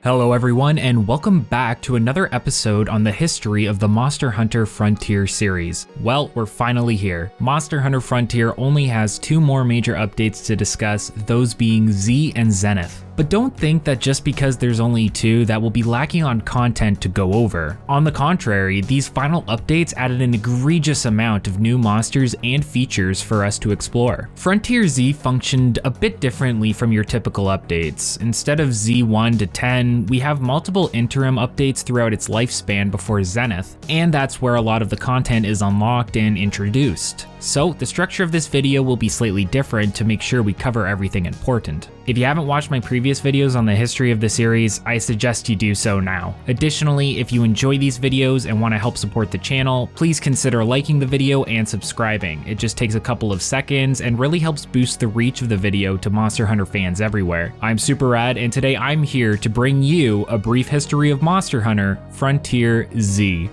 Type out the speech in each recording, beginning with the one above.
Hello everyone, and welcome back to another episode on the history of the Monster Hunter Frontier series. Well, we're finally here. Monster Hunter Frontier only has two more major updates to discuss, those being Z and Zenith. But don't think that just because there's only two that we'll be lacking on content to go over. On the contrary, these final updates added an egregious amount of new monsters and features for us to explore. Frontier Z functioned a bit differently from your typical updates. Instead of Z1 to 10, we have multiple interim updates throughout its lifespan before Zenith, and that's where a lot of the content is unlocked and introduced. So the structure of this video will be slightly different to make sure we cover everything important. If you haven't watched my previous videos on the history of the series, I suggest you do so now. Additionally, if you enjoy these videos and want to help support the channel, please consider liking the video and subscribing. It just takes a couple of seconds and really helps boost the reach of the video to Monster Hunter fans everywhere. I'm Super Rad, and today I'm here to bring you a brief history of Monster Hunter Frontier Z.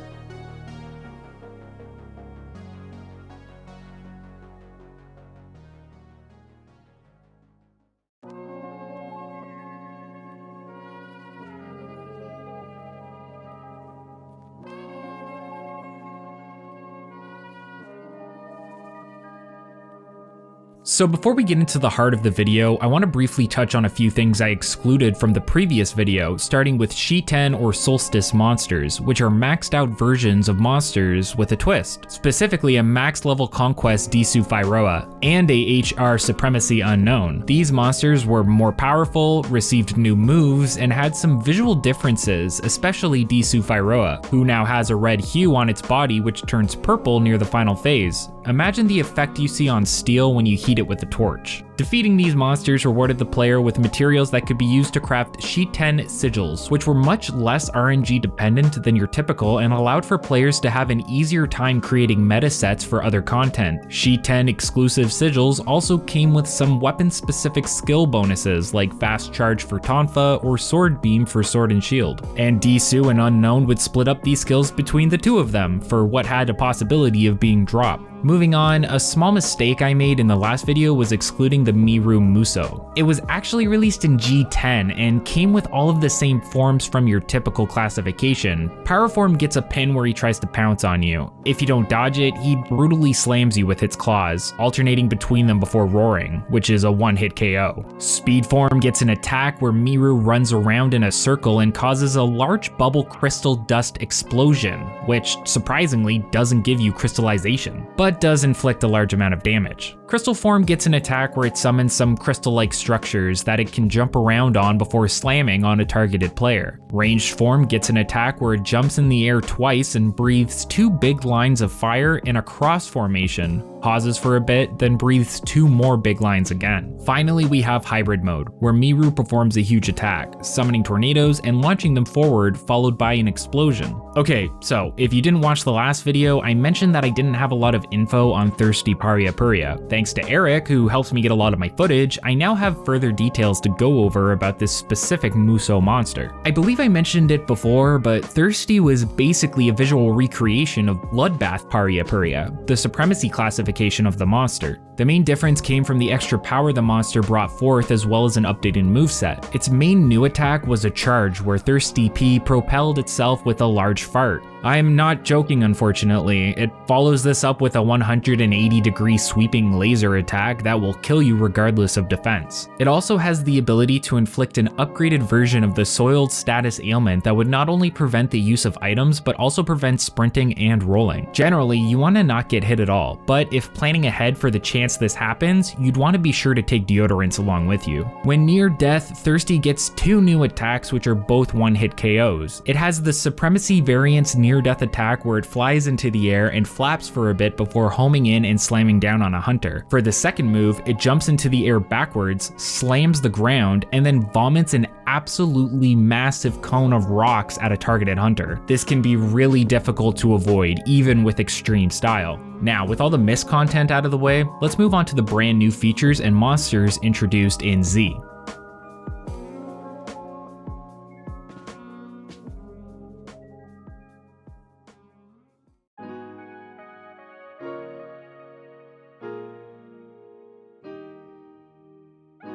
So before we get into the heart of the video, I want to briefly touch on a few things I excluded from the previous video, starting with She-10 or Solstice monsters, which are maxed out versions of monsters with a twist, specifically a max level Conquest Dayz Fyroa and a HR Supremacy Unknown. These monsters were more powerful, received new moves, and had some visual differences, especially Dayz Fyroa, who now has a red hue on its body which turns purple near the final phase. Imagine the effect you see on steel when you heat it with a torch. Defeating these monsters rewarded the player with materials that could be used to craft She-10 sigils, which were much less RNG dependent than your typical and allowed for players to have an easier time creating meta sets for other content. She-10 exclusive sigils also came with some weapon-specific skill bonuses like Fast Charge for Tonfa or Sword Beam for Sword and Shield. And Dayz and Unknown would split up these skills between the two of them for what had a possibility of being dropped. Moving on, a small mistake I made in the last video was excluding the Miru Muso. It was actually released in G10 and came with all of the same forms from your typical classification. Power Form gets a pin where he tries to pounce on you. If you don't dodge it, he brutally slams you with its claws, alternating between them before roaring, which is a one-hit KO. Speed Form gets an attack where Miru runs around in a circle and causes a large bubble crystal dust explosion, which surprisingly doesn't give you crystallization, but does inflict a large amount of damage. Crystal Form gets an attack where it summons some crystal-like structures that it can jump around on before slamming on a targeted player. Ranged Form gets an attack where it jumps in the air twice and breathes two big lines of fire in a cross formation, pauses for a bit, then breathes two more big lines again. Finally, we have Hybrid Mode, where Miru performs a huge attack, summoning tornadoes and launching them forward, followed by an explosion. Okay, so if you didn't watch the last video, I mentioned that I didn't have a lot of info on Thirsty Paria Puria. Thanks to Eric, who helps me get a lot of my footage, I now have further details to go over about this specific Muso monster. I believe I mentioned it before, but Thirsty was basically a visual recreation of Bloodbath Paria Puria, the supremacy classification of the monster. The main difference came from the extra power the monster brought forth as well as an updated moveset. Its main new attack was a charge where Thirsty P propelled itself with a large fart. I'm not joking, unfortunately. It follows this up with a 180-degree sweeping laser attack that will kill you regardless of defense. It also has the ability to inflict an upgraded version of the Soiled Status ailment that would not only prevent the use of items, but also prevent sprinting and rolling. Generally, you want to not get hit at all, but if planning ahead for the chance this happens, you'd want to be sure to take deodorants along with you. When near death, Thirsty gets two new attacks which are both one-hit KOs. It has the Supremacy variant's near-death attack where it flies into the air and flaps for a bit before homing in and slamming down on a hunter. For the second move, it jumps into the air backwards, slams the ground, and then vomits an absolutely massive cone of rocks at a targeted hunter. This can be really difficult to avoid, even with extreme style. Now, with all the missed content out of the way, let's move on to the brand new features and monsters introduced in Z.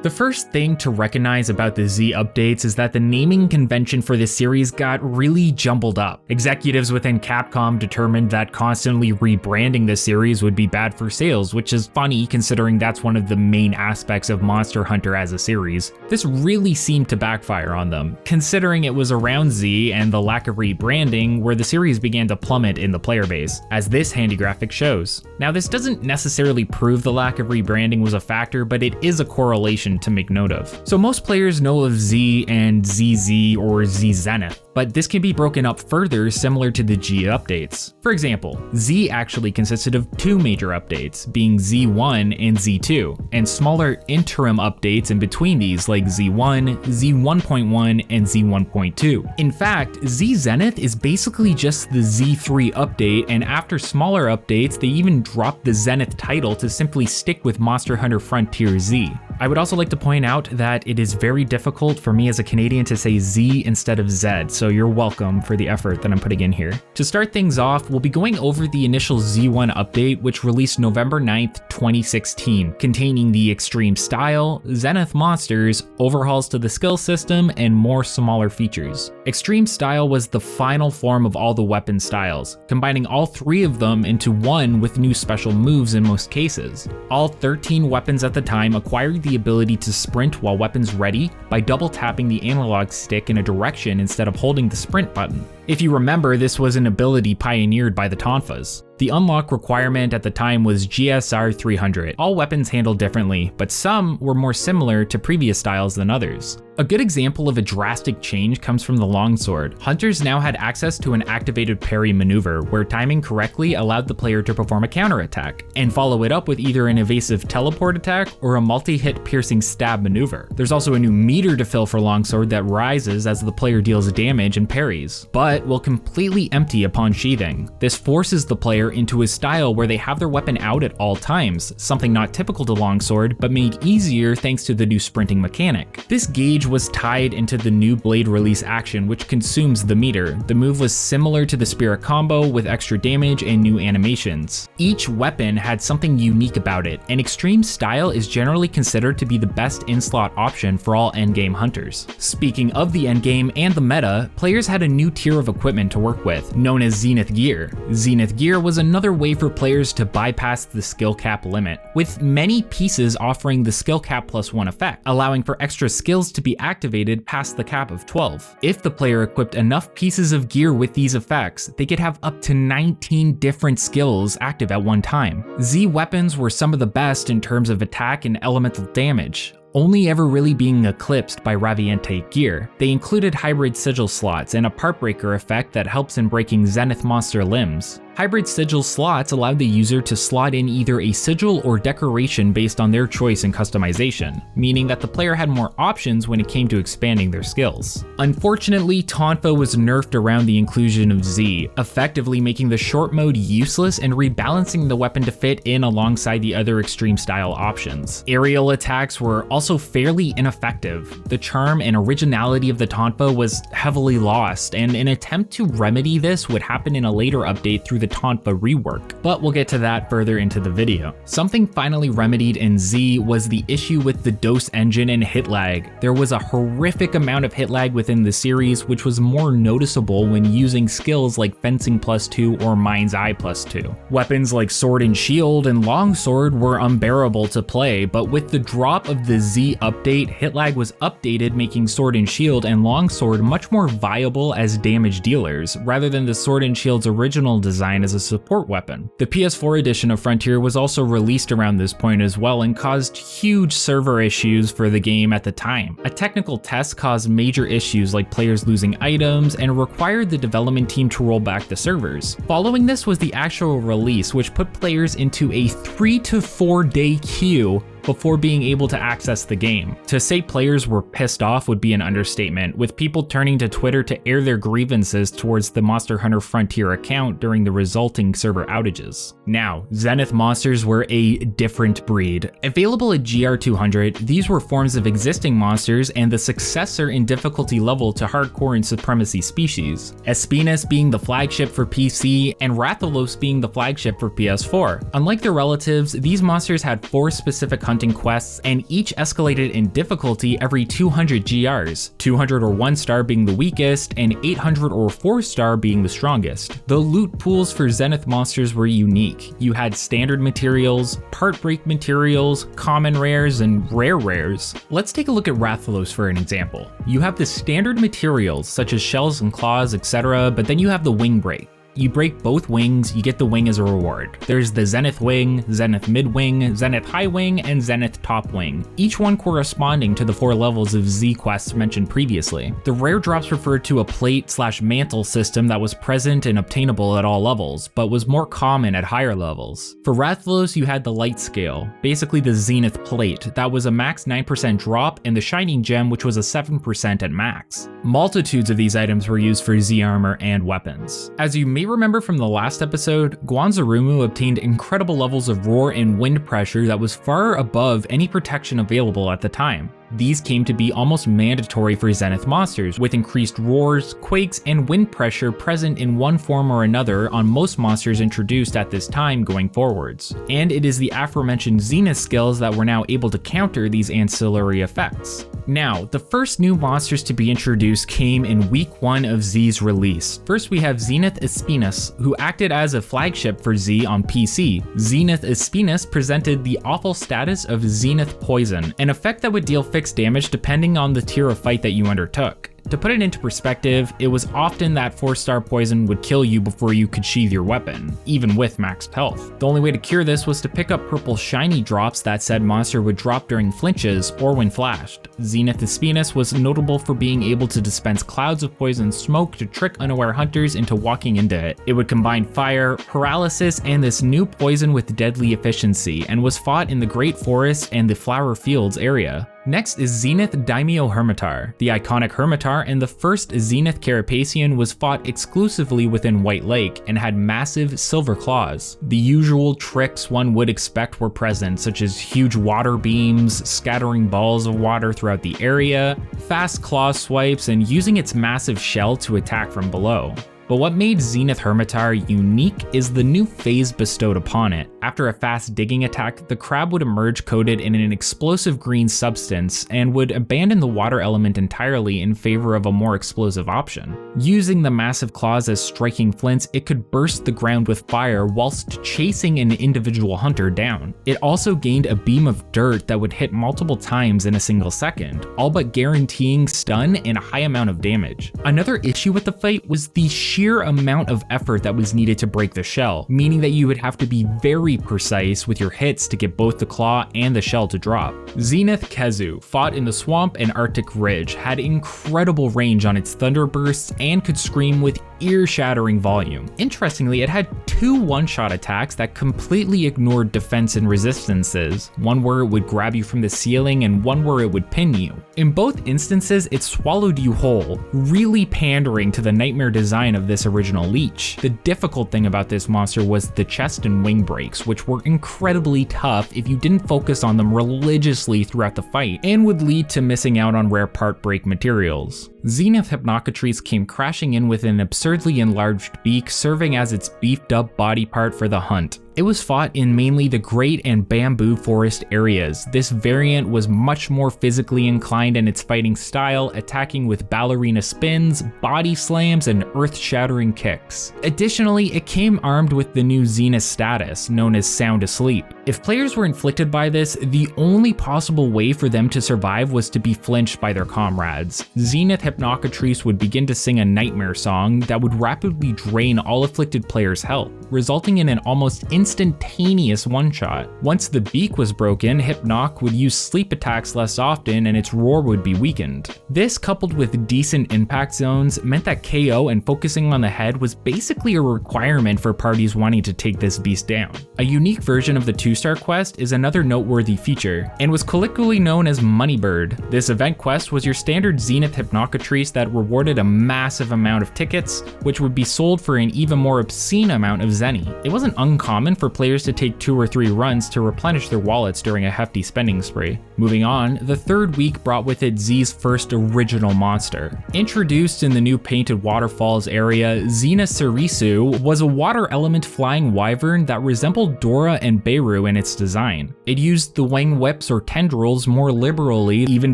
The first thing to recognize about the Z updates is that the naming convention for this series got really jumbled up. Executives within Capcom determined that constantly rebranding the series would be bad for sales, which is funny considering that's one of the main aspects of Monster Hunter as a series. This really seemed to backfire on them, considering it was around Z and the lack of rebranding where the series began to plummet in the player base, as this handy graphic shows. Now, this doesn't necessarily prove the lack of rebranding was a factor, but it is a correlation to make note of. So most players know of Z and ZZ or Z Zenith, but this can be broken up further similar to the G updates. For example, Z actually consisted of two major updates, being Z1 and Z2, and smaller interim updates in between these like Z1, Z1.1, and Z1.2. In fact, Z Zenith is basically just the Z3 update, and after smaller updates, they even dropped the Zenith title to simply stick with Monster Hunter Frontier Z. I would also like to point out that it is very difficult for me as a Canadian to say Z instead of Z, so you're welcome for the effort that I'm putting in here. To start things off, we'll be going over the initial Z1 update, which released November 9th, 2016, containing the extreme style, Zenith monsters, overhauls to the skill system, and more smaller features. Extreme style was the final form of all the weapon styles, combining all three of them into one with new special moves in most cases. All 13 weapons at the time acquired the ability to sprint while weapons ready by double tapping the analog stick in a direction instead of holding the sprint button. If you remember, this was an ability pioneered by the Tonfas. The unlock requirement at the time was GSR 300. All weapons handled differently, but some were more similar to previous styles than others. A good example of a drastic change comes from the longsword. Hunters now had access to an activated parry maneuver, where timing correctly allowed the player to perform a counterattack, and follow it up with either an evasive teleport attack or a multi-hit piercing stab maneuver. There's also a new meter to fill for longsword that rises as the player deals damage and parries, but will completely empty upon sheathing. This forces the player into a style where they have their weapon out at all times, something not typical to longsword, but made easier thanks to the new sprinting mechanic. This gauge was tied into the new blade release action, which consumes the meter. The move was similar to the spirit combo with extra damage and new animations. Each weapon had something unique about it, and extreme style is generally considered to be the best in-slot option for all endgame hunters. Speaking of the endgame and the meta, players had a new tier of equipment to work with, known as Zenith Gear. Zenith Gear was another way for players to bypass the skill cap limit, with many pieces offering the skill cap +1 effect, allowing for extra skills to be activated past the cap of 12. If the player equipped enough pieces of gear with these effects, they could have up to 19 different skills active at one time. Z weapons were some of the best in terms of attack and elemental damage, only ever really being eclipsed by Raviente gear. They included hybrid sigil slots and a part breaker effect that helps in breaking Zenith monster limbs. Hybrid sigil slots allowed the user to slot in either a sigil or decoration based on their choice and customization, meaning that the player had more options when it came to expanding their skills. Unfortunately, Tonfa was nerfed around the inclusion of Z, effectively making the short mode useless and rebalancing the weapon to fit in alongside the other extreme style options. Aerial attacks were also fairly ineffective. The charm and originality of the Tonfa was heavily lost, and an attempt to remedy this would happen in a later update through the Tonfa rework, but we'll get to that further into the video. Something finally remedied in Z was the issue with the dose engine and hit lag. There was a horrific amount of hit lag within the series, which was more noticeable when using skills like fencing +2 or mind's eye +2. Weapons like sword and shield and longsword were unbearable to play, but with the drop of the Z update, hit lag was updated, making sword and shield and longsword much more viable as damage dealers, rather than the sword and shield's original design as a support weapon. The PS4 edition of Frontier was also released around this point as well and caused huge server issues for the game at the time. A technical test caused major issues like players losing items and required the development team to roll back the servers. Following this was the actual release, which put players into a 3 to 4 day queue before being able to access the game. To say players were pissed off would be an understatement, with people turning to Twitter to air their grievances towards the Monster Hunter Frontier account during the resulting server outages. Now, Zenith monsters were a different breed. Available at GR200, these were forms of existing monsters and the successor in difficulty level to Hardcore and Supremacy species, Espinus being the flagship for PC and Rathalos being the flagship for PS4. Unlike their relatives, these monsters had 4 specific hunt hunting quests, and each escalated in difficulty every 200 GRs, 200 or 1 star being the weakest, and 800 or 4 star being the strongest. The loot pools for Zenith monsters were unique. You had standard materials, part break materials, common rares, and rare rares. Let's take a look at Rathalos for an example. You have the standard materials such as shells and claws, etc., but then you have the wing break. You break both wings, you get the wing as a reward. There's the Zenith Wing, Zenith Mid Wing, Zenith High Wing, and Zenith Top Wing, each one corresponding to the 4 levels of Z quests mentioned previously. The rare drops referred to a plate/mantle system that was present and obtainable at all levels, but was more common at higher levels. For Rathalos, you had the Light Scale, basically the Zenith Plate, that was a max 9% drop, and the Shining Gem, which was a 7% at max. Multitudes of these items were used for Z armor and weapons. As you may remember from the last episode, Guanzarumu obtained incredible levels of roar and wind pressure that was far above any protection available at the time. These came to be almost mandatory for Zenith monsters, with increased roars, quakes, and wind pressure present in one form or another on most monsters introduced at this time going forwards. And it is the aforementioned Zenith skills that were now able to counter these ancillary effects. Now, the first new monsters to be introduced came in week 1 of Z's release. First we have Zenith Espinas, who acted as a flagship for Z on PC. Zenith Espinas presented the awful status of Zenith Poison, an effect that would deal fixed damage depending on the tier of fight that you undertook. To put it into perspective, it was often that 4-star poison would kill you before you could sheathe your weapon, even with maxed health. The only way to cure this was to pick up purple shiny drops that said monster would drop during flinches or when flashed. Zenith Espinas was notable for being able to dispense clouds of poison smoke to trick unaware hunters into walking into it. It would combine fire, paralysis, and this new poison with deadly efficiency, and was fought in the Great Forest and the Flower Fields area. Next is Zenith Daimyo Hermitar. The iconic Hermitar and the first Zenith Carapacian was fought exclusively within White Lake and had massive silver claws. The usual tricks one would expect were present, such as huge water beams, scattering balls of water throughout the area, fast claw swipes, and using its massive shell to attack from below. But what made Zenith Hermitar unique is the new phase bestowed upon it. After a fast digging attack, the crab would emerge coated in an explosive green substance and would abandon the water element entirely in favor of a more explosive option. Using the massive claws as striking flints, it could burst the ground with fire whilst chasing an individual hunter down. It also gained a beam of dirt that would hit multiple times in a single second, all but guaranteeing stun and a high amount of damage. Another issue with the fight was the sheer amount of effort that was needed to break the shell, meaning that you would have to be very precise with your hits to get both the claw and the shell to drop. Zenith Kezu, fought in the swamp and Arctic Ridge, had incredible range on its thunder bursts and could scream with ear-shattering volume. Interestingly, it had 2 one-shot attacks that completely ignored defense and resistances, one where it would grab you from the ceiling and one where it would pin you. In both instances, it swallowed you whole, really pandering to the nightmare design of this original leech. The difficult thing about this monster was the chest and wing breaks, which were incredibly tough if you didn't focus on them religiously throughout the fight, and would lead to missing out on rare part break materials. Zenith Hypnocatrice came crashing in with an absurdly enlarged beak, serving as its beefed up body part for the hunt. It was fought in mainly the Great and Bamboo Forest areas. This variant was much more physically inclined in its fighting style, attacking with ballerina spins, body slams, and earth-shattering kicks. Additionally, it came armed with the new Zenith status, known as Sound Asleep. If players were inflicted by this, the only possible way for them to survive was to be flinched by their comrades. Zenith Hypnocatrice would begin to sing a nightmare song that would rapidly drain all afflicted players' health, resulting in an almost instantaneous one-shot. Once the beak was broken, Hypnoc would use sleep attacks less often and its roar would be weakened. This, coupled with decent impact zones, meant that KO and focusing on the head was basically a requirement for parties wanting to take this beast down. A unique version of the 2-star quest is another noteworthy feature, and was colloquially known as Moneybird. This event quest was your standard Zenith Hypnocatrice that rewarded a massive amount of tickets, which would be sold for an even more obscene amount of as any. It wasn't uncommon for players to take 2 or 3 runs to replenish their wallets during a hefty spending spree. Moving on, the third week brought with it Z's first original monster. Introduced in the new Painted Waterfalls area, Zenithsarisu was a water element flying wyvern that resembled Dora and Beirut in its design. It used the wing whips or tendrils more liberally, even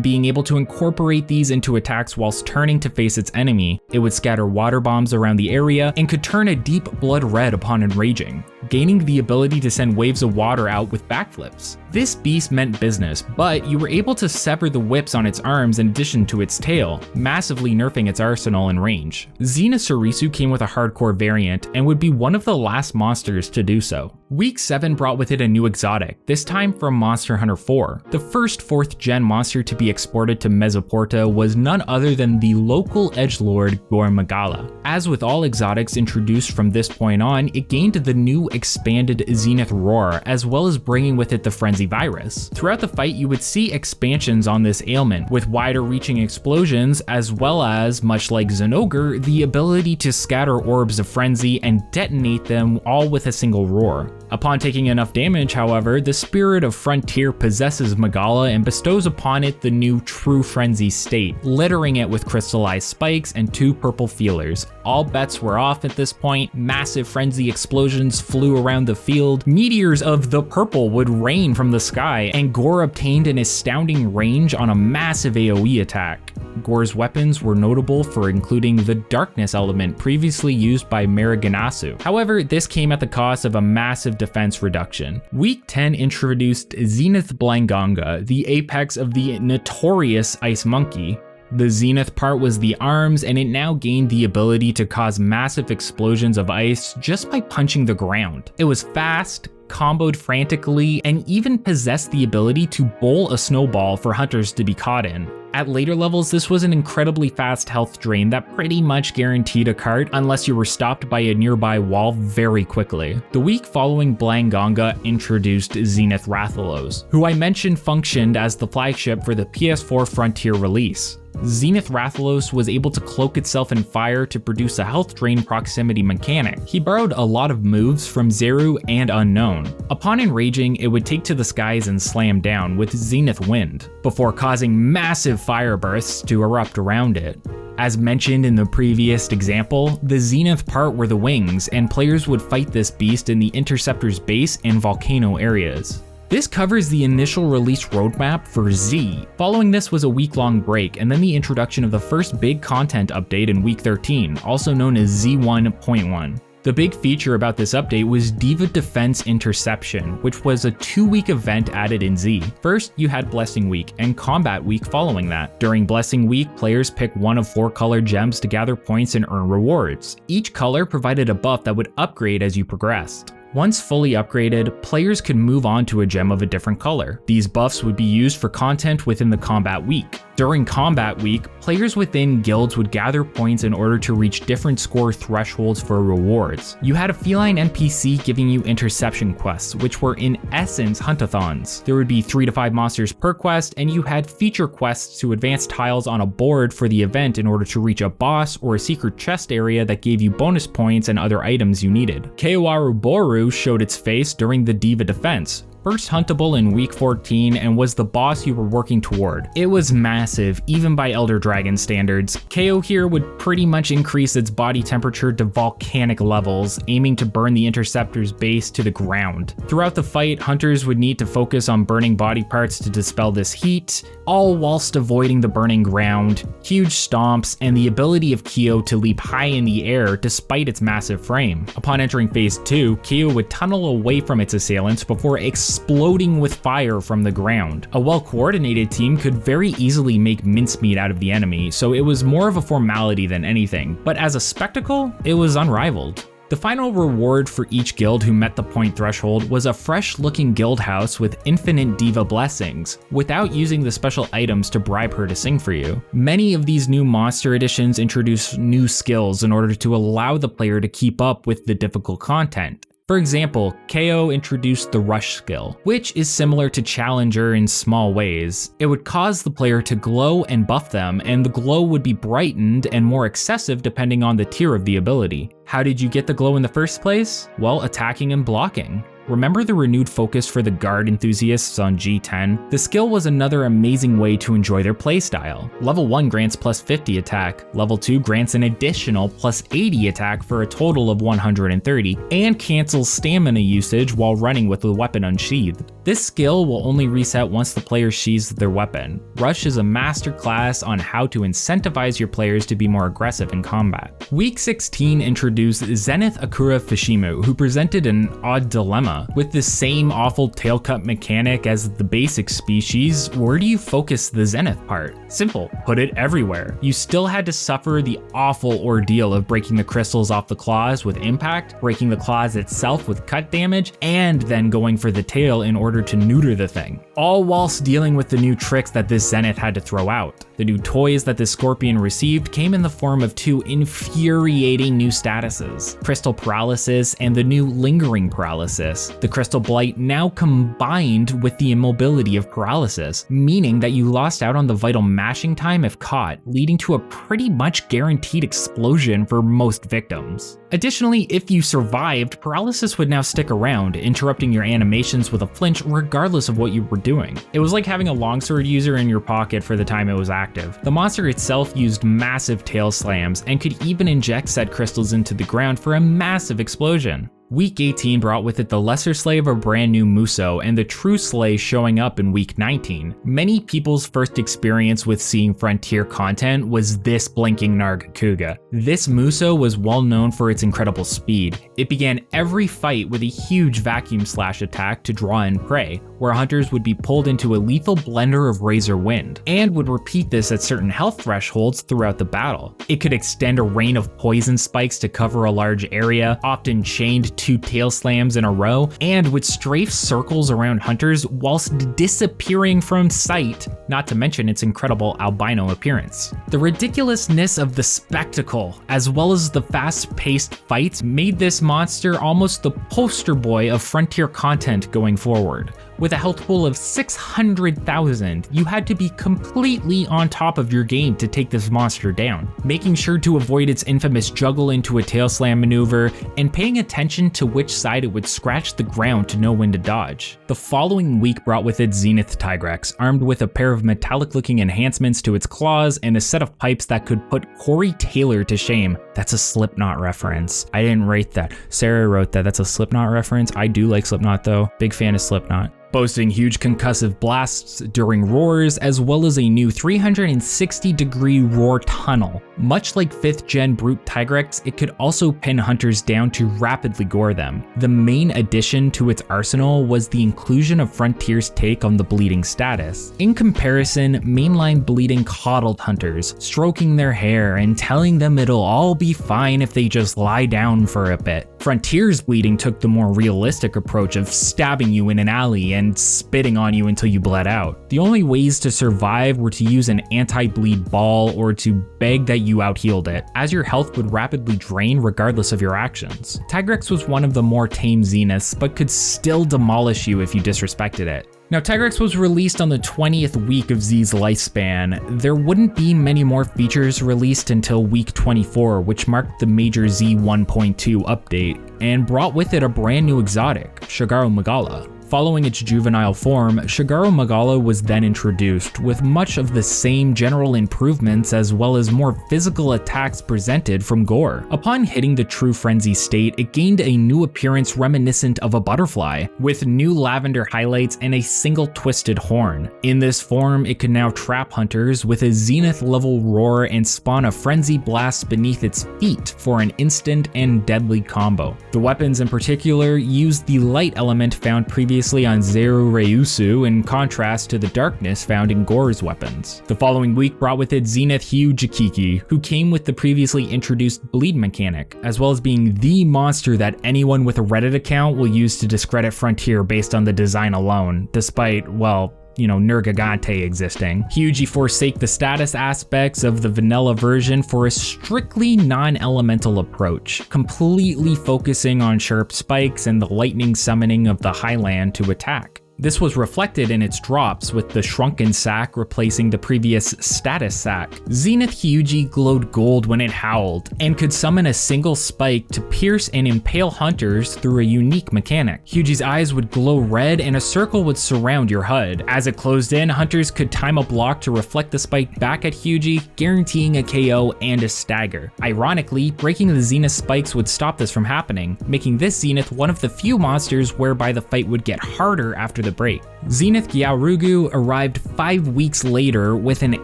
being able to incorporate these into attacks whilst turning to face its enemy. It would scatter water bombs around the area and could turn a deep blood red upon enraging, gaining the ability to send waves of water out with backflips. This beast meant business, but you were able to sever the whips on its arms in addition to its tail, massively nerfing its arsenal and range. Zenithsarisu came with a hardcore variant and would be one of the last monsters to do so. Week 7 brought with it a new exotic, this time from Monster Hunter 4. The first 4th gen monster to be exported to Mezeporta was none other than the local edgelord Gormagala. As with all exotics introduced from this point on, it gained the new expanded Zenith Roar, as well as bringing with it the Frenzy Virus. Throughout the fight, you would see expansions on this ailment, with wider reaching explosions, as well as, much like Zinogre, the ability to scatter orbs of frenzy and detonate them all with a single roar. Upon taking enough damage, however, the Spirit of Frontier possesses Magala and bestows upon it the new True Frenzy state, littering it with crystallized spikes and 2 purple feelers. All bets were off at this point, massive frenzy explosions flew around the field, meteors of the purple would rain from the sky, and Gore obtained an astounding range on a massive AoE attack. Gore's weapons were notable for including the darkness element previously used by Mariganasu. However, this came at the cost of a massive defense reduction. Week 10 introduced Zenith Blanganga, the apex of the notorious Ice Monkey. The Zenith part was the arms, and it now gained the ability to cause massive explosions of ice just by punching the ground. It was fast, comboed frantically, and even possessed the ability to bowl a snowball for hunters to be caught in. At later levels, this was an incredibly fast health drain that pretty much guaranteed a cart unless you were stopped by a nearby wall very quickly. The week following Blanganga introduced Zenith Rathalos, who I mentioned functioned as the flagship for the PS4 Frontier release. Zenith Rathalos was able to cloak itself in fire to produce a health drain proximity mechanic. He borrowed a lot of moves from Zeru and Unknown. Upon enraging, it would take to the skies and slam down with Zenith Wind, before causing massive fire bursts to erupt around it. As mentioned in the previous example, the Zenith part were the wings, and players would fight this beast in the Interceptor's base and volcano areas. This covers the initial release roadmap for Z. Following this was a week-long break, and then the introduction of the first big content update in week 13, also known as Z1.1. The big feature about this update was Diva Defense Interception, which was a 2-week event added in Z. First, you had Blessing Week and Combat Week following that. During Blessing Week, players pick one of 4 colored gems to gather points and earn rewards. Each color provided a buff that would upgrade as you progressed. Once fully upgraded, players could move on to a gem of a different color. These buffs would be used for content within the Combat Week. During Combat Week, players within guilds would gather points in order to reach different score thresholds for rewards. You had a feline NPC giving you interception quests, which were in essence huntathons. There would be 3 to 5 monsters per quest, and you had feature quests to advance tiles on a board for the event in order to reach a boss or a secret chest area that gave you bonus points and other items you needed. Kaowaru Boru showed its face during the Diva Defense, first huntable in week 14 and was the boss you were working toward. It was massive, even by Elder Dragon standards. KO here would pretty much increase its body temperature to volcanic levels, aiming to burn the Interceptor's base to the ground. Throughout the fight, hunters would need to focus on burning body parts to dispel this heat, all whilst avoiding the burning ground, huge stomps, and the ability of Kyo to leap high in the air despite its massive frame. Upon entering phase 2, Kyo would tunnel away from its assailants before exploding with fire from the ground. A well-coordinated team could very easily make mincemeat out of the enemy, so it was more of a formality than anything, but as a spectacle, it was unrivaled. The final reward for each guild who met the point threshold was a fresh-looking guild house with infinite diva blessings, without using the special items to bribe her to sing for you. Many of these new monster editions introduce new skills in order to allow the player to keep up with the difficult content. For example, KO introduced the Rush skill, which is similar to Challenger in small ways. It would cause the player to glow and buff them, and the glow would be brightened and more excessive depending on the tier of the ability. How did you get the glow in the first place? Well, attacking and blocking. Remember the renewed focus for the guard enthusiasts on G10? The skill was another amazing way to enjoy their playstyle. Level 1 grants plus 50 attack, level 2 grants an additional plus 80 attack for a total of 130, and cancels stamina usage while running with the weapon unsheathed. This skill will only reset once the player sheathes their weapon. Rush is a master class on how to incentivize your players to be more aggressive in combat. Week 16 introduced Zenith Akura Fishimu, who presented an odd dilemma. With the same awful tail cut mechanic as the basic species, where do you focus the Zenith part? Simple, put it everywhere. You still had to suffer the awful ordeal of breaking the crystals off the claws with impact, breaking the claws itself with cut damage, and then going for the tail in order to neuter the thing. All whilst dealing with the new tricks that this Zenith had to throw out. The new toys that the Scorpion received came in the form of 2 infuriating new statuses, Crystal Paralysis and the new Lingering Paralysis. The Crystal Blight now combined with the immobility of Paralysis, meaning that you lost out on the vital mashing time if caught, leading to a pretty much guaranteed explosion for most victims. Additionally, if you survived, Paralysis would now stick around, interrupting your animations with a flinch regardless of what you were doing. It was like having a longsword user in your pocket for the time it was active. The monster itself used massive tail slams and could even inject said crystals into the ground for a massive explosion. Week 18 brought with it the Lesser Slay of a brand new Muso and the True Slay showing up in week 19. Many people's first experience with seeing Frontier content was this blinking Nargacuga. This Muso was well known for its incredible speed. It began every fight with a huge vacuum slash attack to draw in prey, where hunters would be pulled into a lethal blender of razor wind, and would repeat this at certain health thresholds throughout the battle. It could extend a rain of poison spikes to cover a large area, often chained 2 tail slams in a row, and would strafe circles around hunters whilst disappearing from sight, not to mention its incredible albino appearance. The ridiculousness of the spectacle, as well as the fast-paced fights, made this monster almost the poster boy of Frontier content going forward. With a health pool of 600,000, you had to be completely on top of your game to take this monster down, making sure to avoid its infamous juggle into a tail slam maneuver, and paying attention to which side it would scratch the ground to know when to dodge. The following week brought with it Zenith Tigrex, armed with a pair of metallic-looking enhancements to its claws and a set of pipes that could put Corey Taylor to shame. That's a Slipknot reference. I didn't write that. Sarah wrote that. That's a Slipknot reference. I do like Slipknot though. Big fan of Slipknot. Boasting huge concussive blasts during roars, as well as a new 360-degree roar tunnel. Much like 5th gen Brute Tigrex, it could also pin hunters down to rapidly gore them. The main addition to its arsenal was the inclusion of Frontier's take on the bleeding status. In comparison, mainline bleeding coddled hunters, stroking their hair and telling them it'll all be fine if they just lie down for a bit. Frontier's bleeding took the more realistic approach of stabbing you in an alley and spitting on you until you bled out. The only ways to survive were to use an anti-bleed ball or to beg that you out-healed it, as your health would rapidly drain regardless of your actions. Tigrex was one of the more tame Zeniths, but could still demolish you if you disrespected it. Now, Tigrex was released on the 20th week of Z's lifespan. There wouldn't be many more features released until week 24, which marked the major Z 1.2 update, and brought with it a brand new exotic, Shagaru Magala. Following its juvenile form, Shagaru Magala was then introduced, with much of the same general improvements as well as more physical attacks presented from Gore. Upon hitting the true frenzy state, it gained a new appearance reminiscent of a butterfly, with new lavender highlights and a single twisted horn. In this form, it could now trap hunters with a zenith level roar and spawn a frenzy blast beneath its feet for an instant and deadly combo. The weapons in particular used the light element found previously on Zeru Ryusu, in contrast to the darkness found in Gore's weapons. The following week brought with it Zenith Hugh Jakiki, who came with the previously introduced bleed mechanic, as well as being the monster that anyone with a Reddit account will use to discredit Frontier based on the design alone, despite, well, Nergigante existing. Hyuji forsake the status aspects of the vanilla version for a strictly non-elemental approach, completely focusing on sharp spikes and the lightning summoning of the highland to attack. This was reflected in its drops, with the shrunken sack replacing the previous status sack. Zenith Hyuji glowed gold when it howled, and could summon a single spike to pierce and impale hunters through a unique mechanic. Hyuji's eyes would glow red and a circle would surround your HUD. As it closed in, hunters could time a block to reflect the spike back at Hyuji, guaranteeing a KO and a stagger. Ironically, breaking the Zenith spikes would stop this from happening, making this Zenith one of the few monsters whereby the fight would get harder after the break. Zenith Gyarugu arrived 5 weeks later with an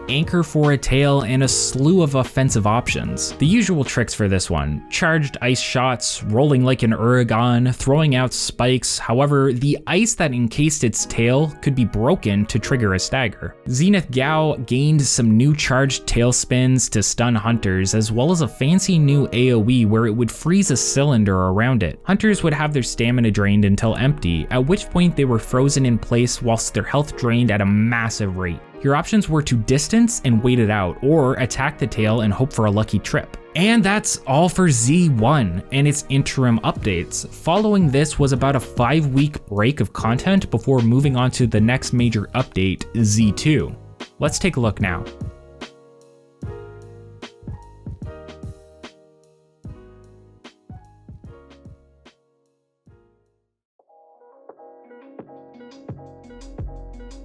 anchor for a tail and a slew of offensive options. The usual tricks for this one: charged ice shots, rolling like an Uragan, throwing out spikes. However, the ice that encased its tail could be broken to trigger a stagger. Zenith Gao gained some new charged tail spins to stun hunters, as well as a fancy new AoE where it would freeze a cylinder around it. Hunters would have their stamina drained until empty, at which point they were frozen in place whilst their health drained at a massive rate. Your options were to distance and wait it out, or attack the tail and hope for a lucky trip. And that's all for Z1 and its interim updates. Following this was about a 5-week break of content before moving on to the next major update, Z2. Let's take a look now.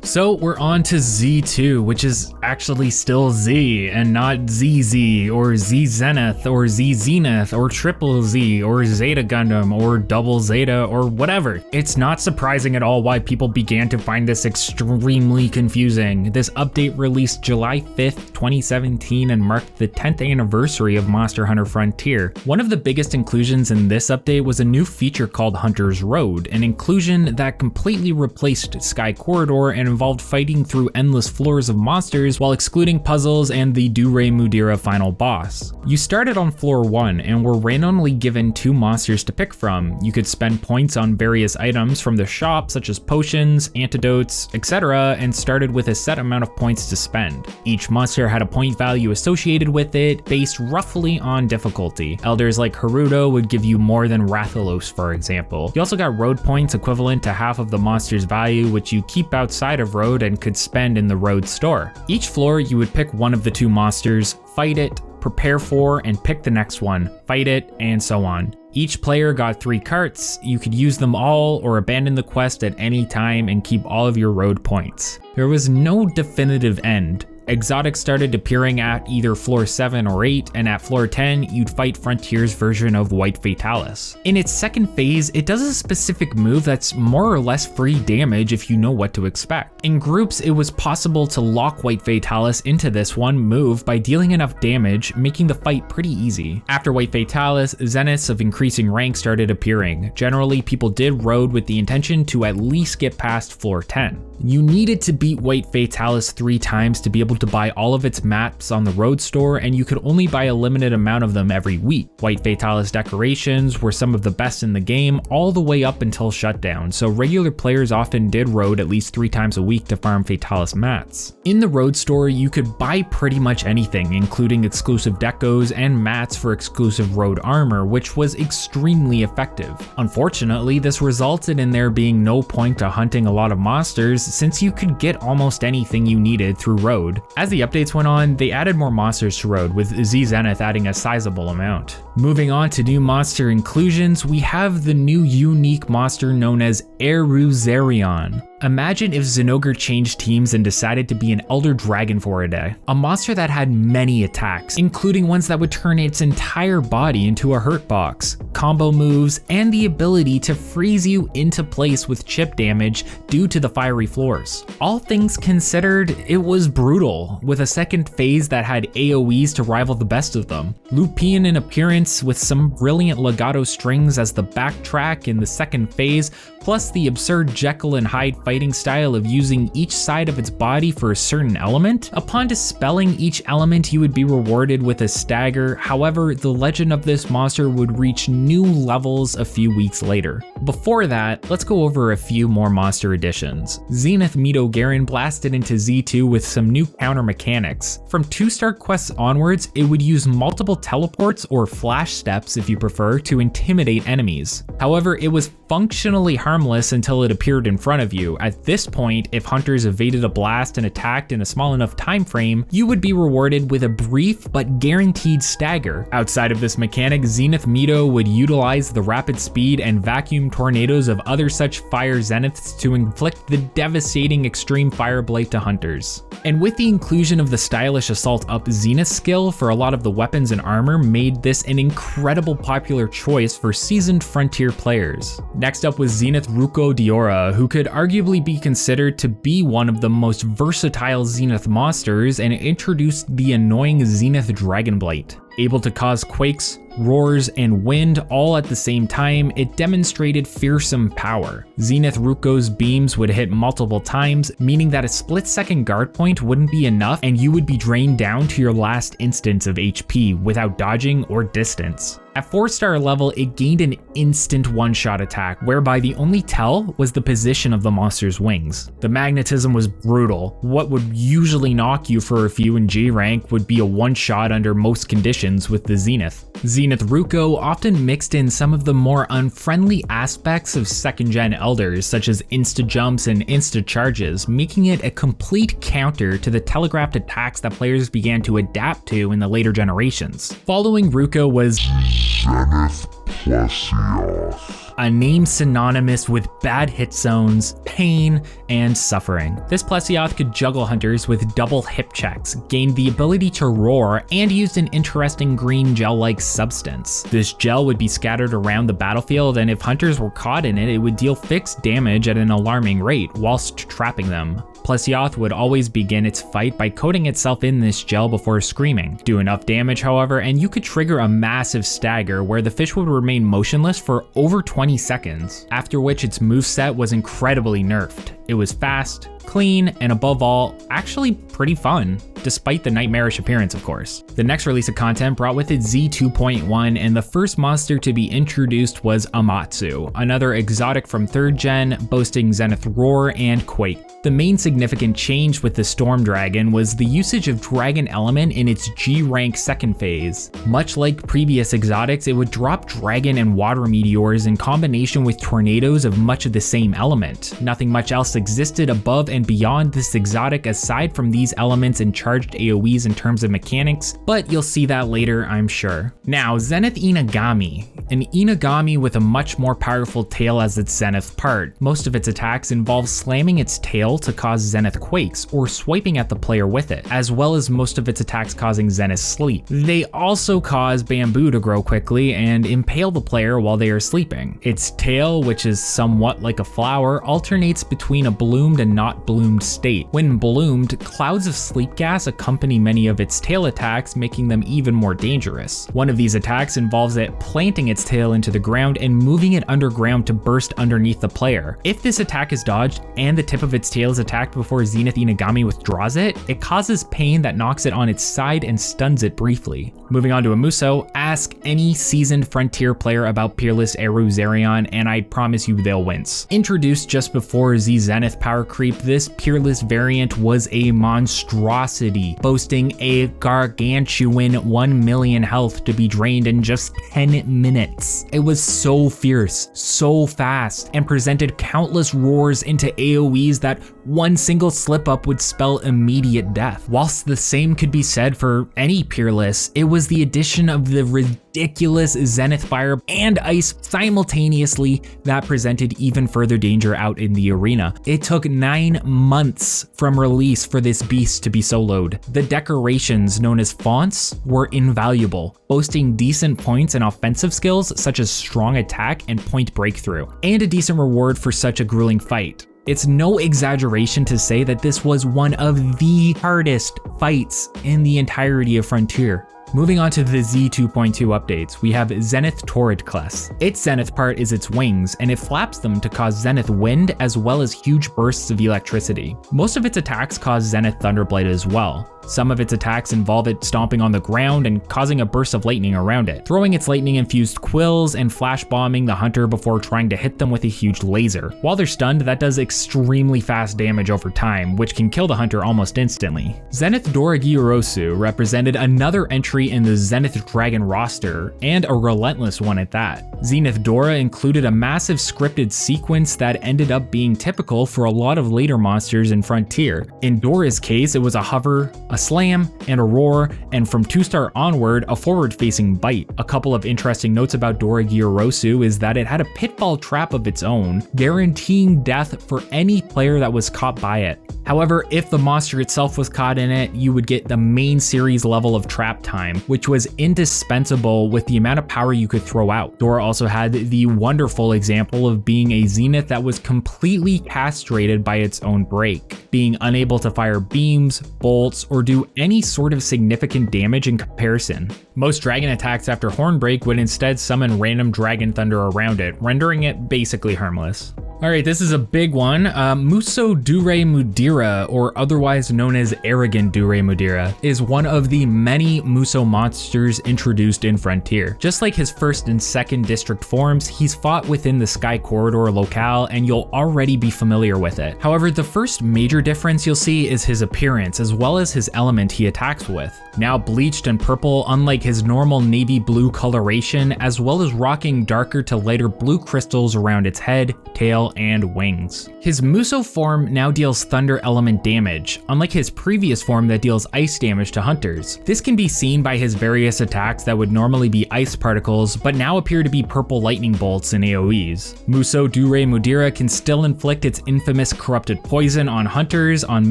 So we're on to Z2, which is actually still Z and not ZZ or Z Zenith or Z Zenith or Triple Z or Zeta Gundam or Double Zeta or whatever. It's not surprising at all why people began to find this extremely confusing. This update released July 5th, 2017 and marked the 10th anniversary of Monster Hunter Frontier. One of the biggest inclusions in this update was a new feature called Hunter's Road, an inclusion that completely replaced Sky Corridor and involved fighting through endless floors of monsters while excluding puzzles and the Durei Mudira final boss. You started on floor 1 and were randomly given 2 monsters to pick from. You could spend points on various items from the shop, such as potions, antidotes, etc., and started with a set amount of points to spend. Each monster had a point value associated with it, based roughly on difficulty. Elders like Haruto would give you more than Rathalos, for example. You also got road points equivalent to half of the monster's value, which you keep outside of road and could spend in the road store. Each floor you would pick one of the 2 monsters, fight it, prepare for, and pick the next one, fight it, and so on. Each player got 3 carts. You could use them all or abandon the quest at any time and keep all of your road points. There was no definitive end. Exotics started appearing at either floor 7 or 8, and at floor 10, you'd fight Frontier's version of White Fatalis. In its second phase, it does a specific move that's more or less free damage if you know what to expect. In groups, it was possible to lock White Fatalis into this one move by dealing enough damage, making the fight pretty easy. After White Fatalis, Zeniths of increasing rank started appearing. Generally, people did road with the intention to at least get past floor 10. You needed to beat White Fatalis 3 times to be able to buy all of its maps on the road store, and you could only buy a limited amount of them every week. White Fatalis decorations were some of the best in the game all the way up until shutdown, so regular players often did road at least 3 times a week to farm Fatalis mats. In the road store, you could buy pretty much anything, including exclusive decos and mats for exclusive road armor, which was extremely effective. Unfortunately, this resulted in there being no point to hunting a lot of monsters, since you could get almost anything you needed through road. As the updates went on, they added more monsters to road, with Z Zenith adding a sizable amount. Moving on to new monster inclusions, we have the new unique monster known as Eruzerion. Imagine if Zenogre changed teams and decided to be an Elder Dragon for a day. A monster that had many attacks, including ones that would turn its entire body into a hurt box, combo moves, and the ability to freeze you into place with chip damage due to the fiery floors. All things considered, it was brutal, with a second phase that had AoEs to rival the best of them. Lupin in appearance with some brilliant legato strings as the backtrack in the second phase, plus the absurd Jekyll and Hyde fight fighting style of using each side of its body for a certain element. Upon dispelling each element, you would be rewarded with a stagger. However, the legend of this monster would reach new levels a few weeks later. Before that, let's go over a few more monster additions. Zenith Mito Garen blasted into Z2 with some new counter mechanics. From 2-star quests onwards, it would use multiple teleports or flash steps if you prefer to intimidate enemies. However, it was functionally harmless until it appeared in front of you. At this point, if hunters evaded a blast and attacked in a small enough time frame, you would be rewarded with a brief but guaranteed stagger. Outside of this mechanic, Zenith Mito would utilize the rapid speed and vacuum tornadoes of other such fire zeniths to inflict the devastating extreme fire blight to hunters. And with the inclusion of the stylish assault up zenith skill for a lot of the weapons and armor, made this an incredible popular choice for seasoned frontier players. Next up was Zenith Ruko Diora, who could arguably be considered to be one of the most versatile zenith monsters, and introduced the annoying Zenith Dragonblight. Able to cause quakes, roars, and wind all at the same time, it demonstrated fearsome power. Zenith Ruko's beams would hit multiple times, meaning that a split-second guard point wouldn't be enough and you would be drained down to your last instance of HP without dodging or distance. At 4-star level, it gained an instant one-shot attack, whereby the only tell was the position of the monster's wings. The magnetism was brutal. What would usually knock you for a few in G rank would be a one-shot under most conditions with the Zenith. Zenith Ruko often mixed in some of the more unfriendly aspects of 2nd gen elders, such as insta-jumps and insta-charges, making it a complete counter to the telegraphed attacks that players began to adapt to in the later generations. Following Ruko was Zenith Plesioth, a name synonymous with bad hit zones, pain, and suffering. This Plesioth could juggle hunters with double hip checks, gained the ability to roar, and used an interesting green gel-like substance. This gel would be scattered around the battlefield, and if hunters were caught in it, it would deal fixed damage at an alarming rate whilst trapping them. Plesioth would always begin its fight by coating itself in this gel before screaming. Do enough damage, however, and you could trigger a massive stagger where the fish would remain motionless for over 20 seconds, after which its moveset was incredibly nerfed. It was fast, clean, and above all, actually pretty fun, despite the nightmarish appearance, of course. The next release of content brought with it Z2.1, and the first monster to be introduced was Amatsu, another exotic from 3rd gen, boasting Zenith Roar and Quake. The main significant change with the Storm Dragon was the usage of Dragon Element in its G rank second phase. Much like previous exotics, it would drop Dragon and Water Meteors in combination with tornadoes of much of the same element. Nothing much else existed above and beyond this exotic aside from these elements and charged AoEs in terms of mechanics, but you'll see that later, I'm sure. Now, Zenith Inagami. An Inagami with a much more powerful tail as its zenith part. Most of its attacks involve slamming its tail to cause zenith quakes or swiping at the player with it, as well as most of its attacks causing zenith sleep. They also cause bamboo to grow quickly and impale the player while they are sleeping. Its tail, which is somewhat like a flower, alternates between a bloomed and not bloomed state. When bloomed, clouds of sleep gas accompany many of its tail attacks, making them even more dangerous. One of these attacks involves it planting its tail into the ground and moving it underground to burst underneath the player. If this attack is dodged and the tip of its tail is attacked before Zenith Inagami withdraws it, it causes pain that knocks it on its side and stuns it briefly. Moving on to Amuso, ask any seasoned Frontier player about Peerless Eru Zerion and I promise you they'll wince. Introduced just before Z Zenith power creep, this Peerless variant was a monstrosity, boasting a gargantuan 1 million health to be drained in just 10 minutes. It was so fierce, so fast, and presented countless roars into AoEs that one single slip up would spell immediate death. Whilst the same could be said for any Peerless, it was the addition of the ridiculous Zenith Fire and Ice simultaneously that presented even further danger out in the arena. It took 9 months from release for this beast to be soloed. The decorations, known as fonts, were invaluable, boasting decent points and offensive skills such as strong attack and point breakthrough, and a decent reward for such a grueling fight. It's no exaggeration to say that this was one of the hardest fights in the entirety of Frontier. Moving on to the Z 2.2 updates, we have Zenith Torrid Class. Its zenith part is its wings, and it flaps them to cause zenith wind as well as huge bursts of electricity. Most of its attacks cause zenith thunderblight as well. Some of its attacks involve it stomping on the ground and causing a burst of lightning around it, throwing its lightning-infused quills and flash bombing the hunter before trying to hit them with a huge laser. While they're stunned, that does extremely fast damage over time, which can kill the hunter almost instantly. Zenith Dora Gyorosu represented another entry in the Zenith Dragon roster, and a relentless one at that. Zenith Dora included a massive scripted sequence that ended up being typical for a lot of later monsters in Frontier. In Dora's case, it was a hover, a slam, and a roar, and from 2-star onward, a forward-facing bite. A couple of interesting notes about Dora Gyorosu is that it had a pitfall trap of its own, guaranteeing death for any player that was caught by it. However, if the monster itself was caught in it, you would get the main series level of trap time, which was indispensable with the amount of power you could throw out. Dora also had the wonderful example of being a zenith that was completely castrated by its own break, being unable to fire beams, bolts, or do any sort of significant damage in comparison. Most dragon attacks after Hornbreak would instead summon random dragon thunder around it, rendering it basically harmless. Alright, this is a big one. Muso Dure Mudira, or otherwise known as Arrogant Dure Mudira, is one of the many Muso monsters introduced in Frontier. Just like his first and second district forms, he's fought within the Sky Corridor locale, and you'll already be familiar with it. However, the first major difference you'll see is his appearance, as well as his element he attacks with. Now bleached and purple, unlike his normal navy blue coloration, as well as rocking darker to lighter blue crystals around its head, tail, and wings. His Muso form now deals thunder element damage, unlike his previous form that deals ice damage to hunters. This can be seen by his various attacks that would normally be ice particles, but now appear to be purple lightning bolts and AoEs. Muso Dure Mudira can still inflict its infamous corrupted poison on hunters on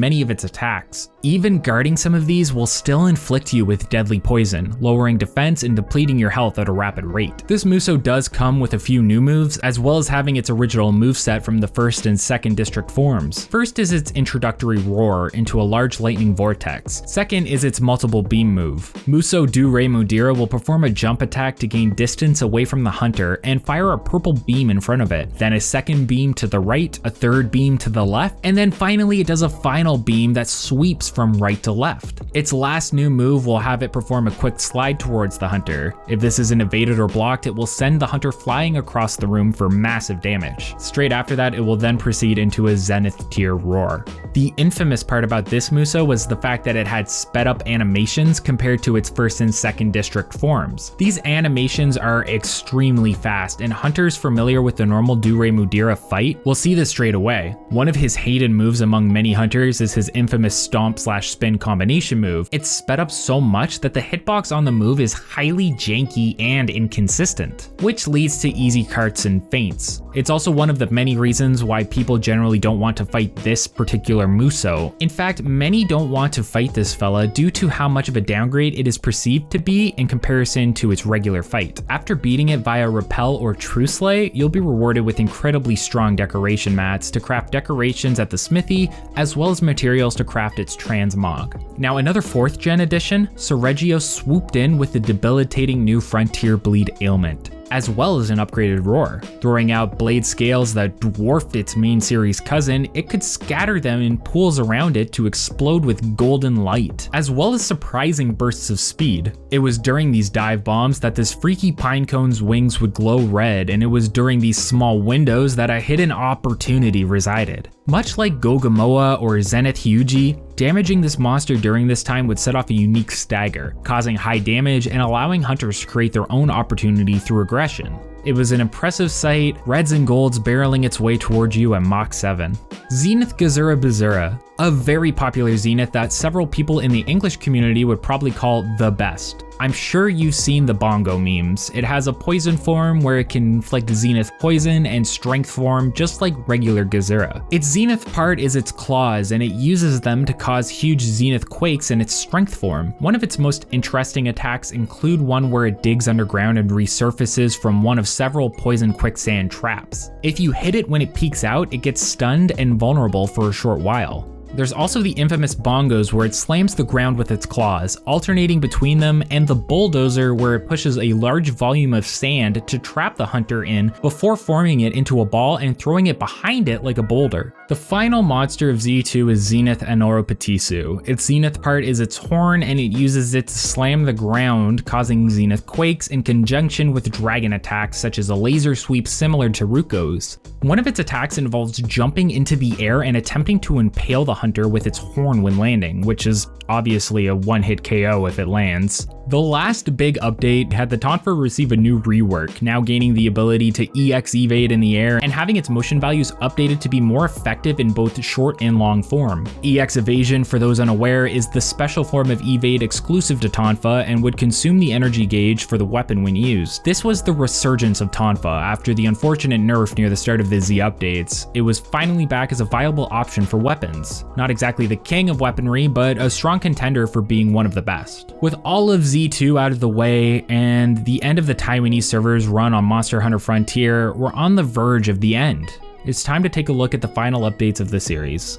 many of its attacks. Even guarding some of these will still inflict you with deadly poison, lowering defense and depleting your health at a rapid rate. This Muso does come with a few new moves, as well as having its original moveset from the first and second district forms. First is its introductory roar into a large lightning vortex. Second is its multiple beam move. Muso Dure Mudira will perform a jump attack to gain distance away from the hunter and fire a purple beam in front of it, then a second beam to the right, a third beam to the left, and then finally it does a final beam that sweeps from right to left. Its last new move will have it perform a quick slide towards the hunter. If this isn't evaded or blocked, it will send the hunter flying across the room for massive damage. Straight after that, it will then proceed into a Zenith tier roar. The infamous part about this Muso was the fact that it had sped up animations compared to its first and second district forms. These animations are extremely fast, and hunters familiar with the normal Dure Mudira fight will see this straight away. One of his hated moves among many hunters is his infamous stomp/spin combination move. It's sped up so much that the hitbox on the move is highly janky and inconsistent, which leads to easy carts and feints. It's also one of the many reasons why people generally don't want to fight this particular Muso. In fact, many don't want to fight this fella due to how much of a downgrade it is perceived to be in comparison to its regular fight. After beating it via Repel or True Slay, you'll be rewarded with incredibly strong decoration mats to craft decorations at the smithy, as well as materials to craft its transmog. Now another 4th gen edition, Serregio swooped in with the debilitating new Frontier Bleed ailment, as well as an upgraded roar. Throwing out blade scales that dwarfed its main series cousin, it could scatter them in pools around it to explode with golden light, as well as surprising bursts of speed. It was during these dive bombs that this freaky pinecone's wings would glow red, and it was during these small windows that a hidden opportunity resided. Much like Gogamoa or Zenith Hyuji, damaging this monster during this time would set off a unique stagger, causing high damage and allowing hunters to create their own opportunity through aggression. It was an impressive sight, reds and golds barreling its way towards you at Mach 7. Zenith Gazura Bizura, a very popular Zenith that several people in the English community would probably call the best. I'm sure you've seen the bongo memes. It has a poison form where it can inflict Zenith poison and strength form just like regular Gazura. Its Zenith part is its claws, and it uses them to cause huge Zenith quakes in its strength form. One of its most interesting attacks include one where it digs underground and resurfaces from one of several poison quicksand traps. If you hit it when it peeks out, it gets stunned and vulnerable for a short while. There's also the infamous bongos where it slams the ground with its claws, alternating between them, and the bulldozer where it pushes a large volume of sand to trap the hunter in before forming it into a ball and throwing it behind it like a boulder. The final monster of Z2 is Zenith Anoropatisu. Its zenith part is its horn, and it uses it to slam the ground, causing zenith quakes in conjunction with dragon attacks such as a laser sweep similar to Ruko's. One of its attacks involves jumping into the air and attempting to impale the hunter with its horn when landing, which is obviously a one-hit KO if it lands. The last big update had the Tonfa receive a new rework, now gaining the ability to EX evade in the air and having its motion values updated to be more effective in both short and long form. EX evasion, for those unaware, is the special form of evade exclusive to Tonfa and would consume the energy gauge for the weapon when used. This was the resurgence of Tonfa after the unfortunate nerf near the start of the Z updates. It was finally back as a viable option for weapons. Not exactly the king of weaponry, but a strong contender for being one of the best. With all of Z2 out of the way and the end of the Taiwanese servers run on Monster Hunter Frontier, we're on the verge of the end. It's time to take a look at the final updates of the series.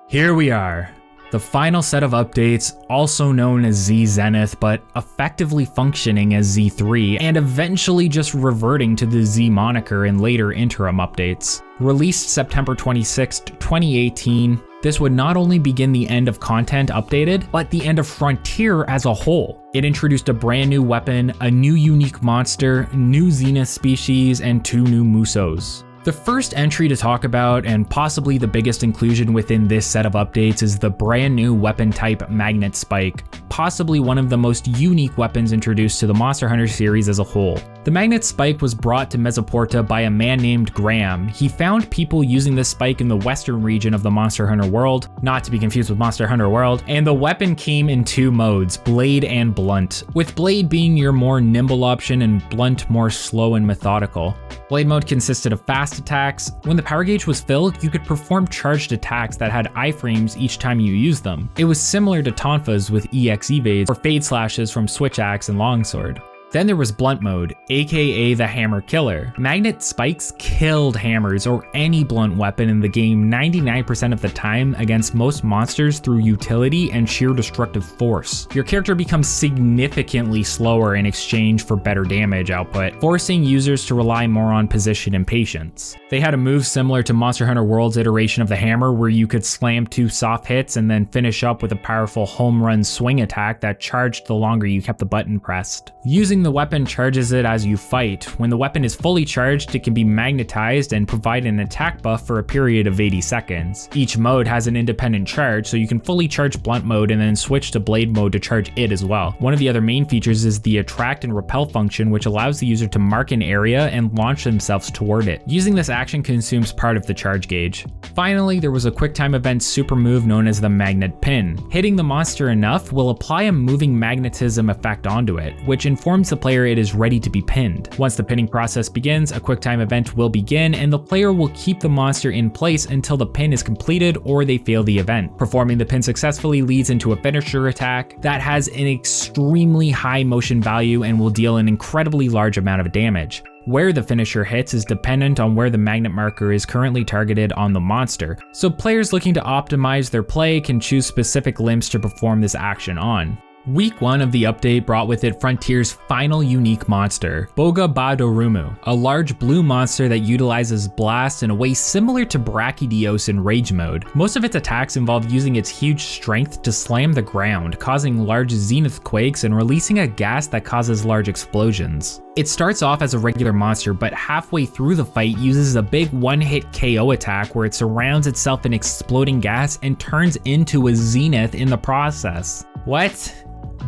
Here we are. The final set of updates, also known as Z Zenith, but effectively functioning as Z3, and eventually just reverting to the Z moniker in later interim updates. Released September 26, 2018, this would not only begin the end of content updated, but the end of Frontier as a whole. It introduced a brand new weapon, a new unique monster, new Zenith species, and 2 new Musos. The first entry to talk about, and possibly the biggest inclusion within this set of updates, is the brand new weapon type Magnet Spike, possibly one of the most unique weapons introduced to the Monster Hunter series as a whole. The Magnet Spike was brought to Mezeporta by a man named Graham. He found people using this spike in the western region of the Monster Hunter world, not to be confused with Monster Hunter World, and the weapon came in 2 modes, Blade and Blunt, with Blade being your more nimble option and Blunt more slow and methodical. Blade mode consisted of fast attacks. When the power gauge was filled, you could perform charged attacks that had iframes each time you used them. It was similar to Tonfa's with EX evades or fade slashes from Switch Axe and Longsword. Then there was Blunt mode, aka the Hammer Killer. Magnet spikes killed hammers or any blunt weapon in the game 99% of the time against most monsters through utility and sheer destructive force. Your character becomes significantly slower in exchange for better damage output, forcing users to rely more on position and patience. They had a move similar to Monster Hunter World's iteration of the hammer where you could slam 2 soft hits and then finish up with a powerful home run swing attack that charged the longer you kept the button pressed. Using the weapon charges it as you fight. When the weapon is fully charged, it can be magnetized and provide an attack buff for a period of 80 seconds. Each mode has an independent charge, so you can fully charge Blunt mode and then switch to Blade mode to charge it as well. One of the other main features is the attract and repel function, which allows the user to mark an area and launch themselves toward it. Using this action consumes part of the charge gauge. Finally, there was a QuickTime event super move known as the Magnet Pin. Hitting the monster enough will apply a moving magnetism effect onto it, which informs the player it is ready to be pinned. Once the pinning process begins, a QuickTime event will begin and the player will keep the monster in place until the pin is completed or they fail the event. Performing the pin successfully leads into a finisher attack that has an extremely high motion value and will deal an incredibly large amount of damage. Where the finisher hits is dependent on where the magnet marker is currently targeted on the monster, so players looking to optimize their play can choose specific limbs to perform this action on. Week 1 of the update brought with it Frontier's final unique monster, Boga Badorumu, a large blue monster that utilizes blast in a way similar to Brachydios in Rage mode. Most of its attacks involve using its huge strength to slam the ground, causing large zenith quakes and releasing a gas that causes large explosions. It starts off as a regular monster, but halfway through the fight uses a big one-hit KO attack where it surrounds itself in exploding gas and turns into a zenith in the process. What?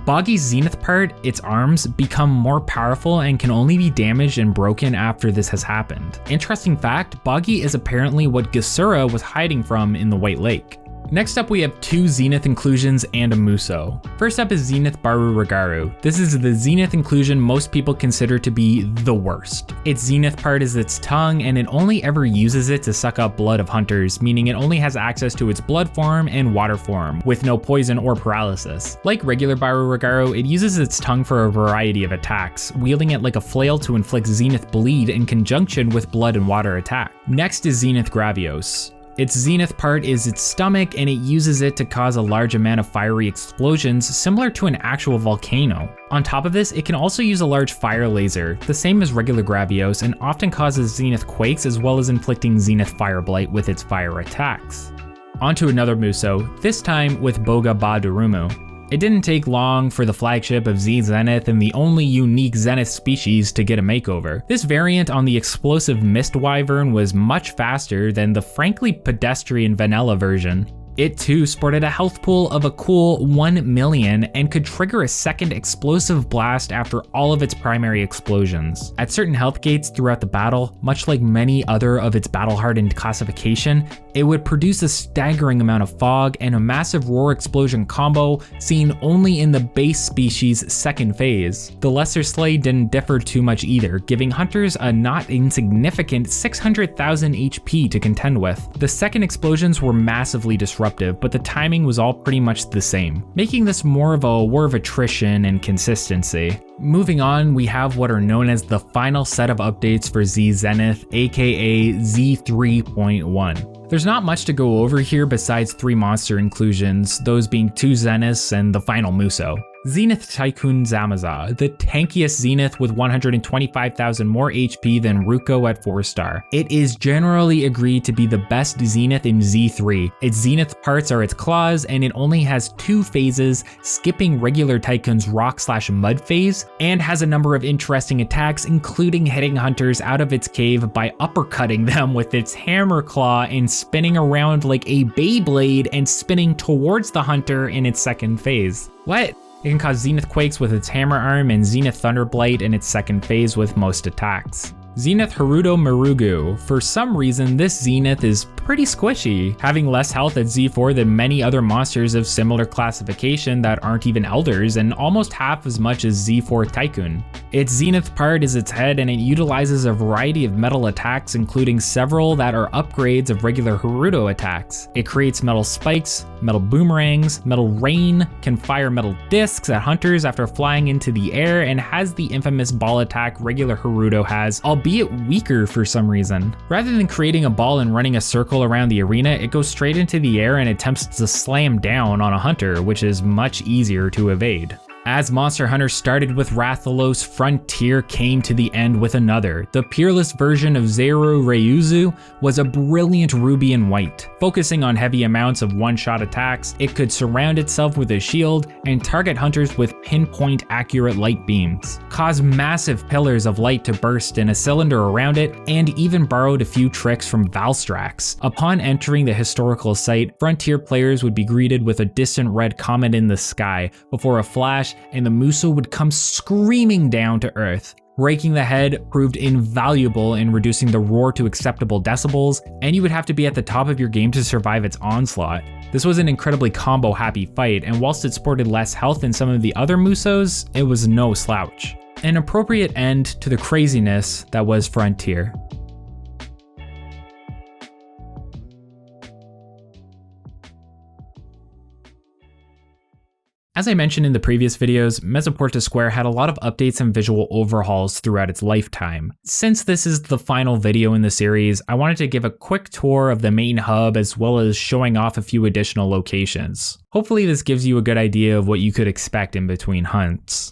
Boggy's zenith part, its arms, become more powerful and can only be damaged and broken after this has happened. Interesting fact, Boggy is apparently what Gesura was hiding from in the White Lake. Next up we have 2 Zenith inclusions and a Muso. First up is Zenith Baruragaru. This is the Zenith inclusion most people consider to be the worst. Its Zenith part is its tongue, and it only ever uses it to suck up blood of hunters, meaning it only has access to its blood form and water form, with no poison or paralysis. Like regular Baruragaru, it uses its tongue for a variety of attacks, wielding it like a flail to inflict Zenith bleed in conjunction with blood and water attack. Next is Zenith Gravios. Its Zenith part is its stomach, and it uses it to cause a large amount of fiery explosions similar to an actual volcano. On top of this, it can also use a large fire laser, the same as regular Gravios, and often causes Zenith quakes as well as inflicting Zenith fire blight with its fire attacks. Onto another Muso, this time with Boga Ba Durumu. It didn't take long for the flagship of Z Zenith and the only unique Zenith species to get a makeover. This variant on the explosive Mist Wyvern was much faster than the frankly pedestrian vanilla version. It too sported a health pool of a cool 1 million and could trigger a second explosive blast after all of its primary explosions. At certain health gates throughout the battle, much like many other of its battle-hardened classification, it would produce a staggering amount of fog and a massive roar explosion combo seen only in the base species' second phase. The Lesser Slay didn't differ too much either, giving hunters a not insignificant 600,000 HP to contend with. The second explosions were massively disruptive, but the timing was all pretty much the same, making this more of a war of attrition and consistency. Moving on, we have what are known as the final set of updates for Z Zenith, aka Z3.1. There's not much to go over here besides 3 monster inclusions, those being 2 Zeniths and the final Muso. Zenith Tycoon Zamaza, the tankiest Zenith with 125,000 more HP than Ruko at 4-star. It is generally agreed to be the best Zenith in Z3. Its Zenith parts are its claws, and it only has 2 phases, skipping regular Tycoon's rock/mud phase, and has a number of interesting attacks, including hitting hunters out of its cave by uppercutting them with its hammer claw and spinning around like a Beyblade and spinning towards the hunter in its second phase. What? It can cause Zenith Quakes with its hammer arm and Zenith Thunderblight in its second phase with most attacks. Zenith Haruto Marugu. For some reason, this Zenith is pretty squishy, having less health at Z4 than many other monsters of similar classification that aren't even elders, and almost half as much as Z4 Tycoon. Its Zenith part is its head, and it utilizes a variety of metal attacks, including several that are upgrades of regular Haruto attacks. It creates metal spikes, metal boomerangs, metal rain, can fire metal discs at hunters after flying into the air, and has the infamous ball attack regular Haruto has, albeit weaker for some reason. Rather than creating a ball and running a circle around the arena, it goes straight into the air and attempts to slam down on a hunter, which is much easier to evade. As Monster Hunter started with Rathalos, Frontier came to the end with another. The peerless version of Zero Ryuzu was a brilliant ruby and white. Focusing on heavy amounts of one-shot attacks, it could surround itself with a shield and target hunters with pinpoint accurate light beams, cause massive pillars of light to burst in a cylinder around it, and even borrowed a few tricks from Valstrax. Upon entering the historical site, Frontier players would be greeted with a distant red comet in the sky before a flash, and the Muso would come screaming down to Earth. Breaking the head proved invaluable in reducing the roar to acceptable decibels, and you would have to be at the top of your game to survive its onslaught. This was an incredibly combo-happy fight, and whilst it sported less health than some of the other Musos, it was no slouch. An appropriate end to the craziness that was Frontier. As I mentioned in the previous videos, Mezeporta Square had a lot of updates and visual overhauls throughout its lifetime. Since this is the final video in the series, I wanted to give a quick tour of the main hub as well as showing off a few additional locations. Hopefully this gives you a good idea of what you could expect in between hunts.